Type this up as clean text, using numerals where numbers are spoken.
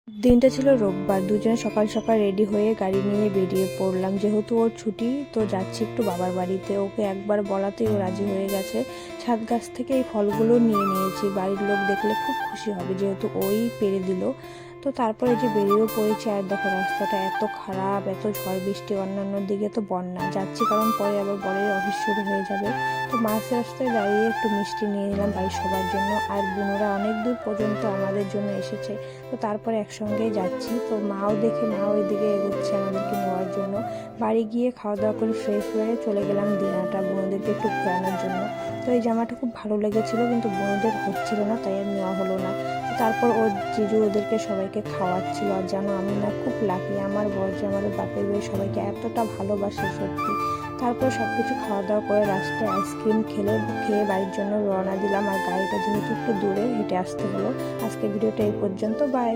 দিনটা ছিল রোববার। দুজনে সকাল সকাল রেডি হয়ে গাড়ি নিয়ে বেরিয়ে পড়লাম। যেহেতু ওর ছুটি, তো যাচ্ছি একটু বাবার বাড়িতে। ওকে একবার বলাতেই ও রাজি হয়ে গেছে। ছাদ গাছ থেকে এই ফলগুলো নিয়ে নিয়েছি। বাড়ির লোক দেখলে খুব খুশি হবে, যেহেতু ওই পেরে দিল। তো তারপরে যে বেরিয়েও পড়েছি, আর দেখো রাস্তাটা এত খারাপ, এত ঝড় বৃষ্টি, অন্যান্য দিকে তো বন্যা। যাচ্ছি কারণ পরে আবার বরের অফিস শুরু হয়ে যাবে। তো মাঝ রাস্তায় দাঁড়িয়ে একটু মিষ্টি নিয়ে নিলাম বাড়ির সবার জন্য। আর বোনরা অনেক দূর পর্যন্ত আমাদের জন্য এসেছে। তো তারপরে একসঙ্গেই যাচ্ছি। তো মাও দেখে মাও এদিকে এগোচ্ছে আমাদেরকে নেওয়ার জন্য। বাড়ি গিয়ে খাওয়া দাওয়া করে ফ্রেশ হয়ে চলে গেলাম দিনাটা বোনদেরকে একটু ঘোরানোর জন্য। তো এই জামাটা খুব ভালো লেগেছিল, কিন্তু বোনদের হচ্ছিল না, তাই আর নেওয়া হলো না। তারপর ওর জিজু ওদেরকে সবাইকে খাওয়াচ্ছিল। আর জানো, আমি না খুব লাকি, আমার বর যে আমাদের বাপের বাড়ি সবাইকে এতটা ভালোবাসে সত্যি। তারপরে সব কিছু খাওয়া দাওয়া করে রাস্তায় আইসক্রিম খেয়ে বাড়ির জন্য রওনা দিলাম। আর গাড়িটা যেহেতু একটু দূরে, হেঁটে আসতে হলো। আজকে ভিডিওটা এই পর্যন্ত, বাই।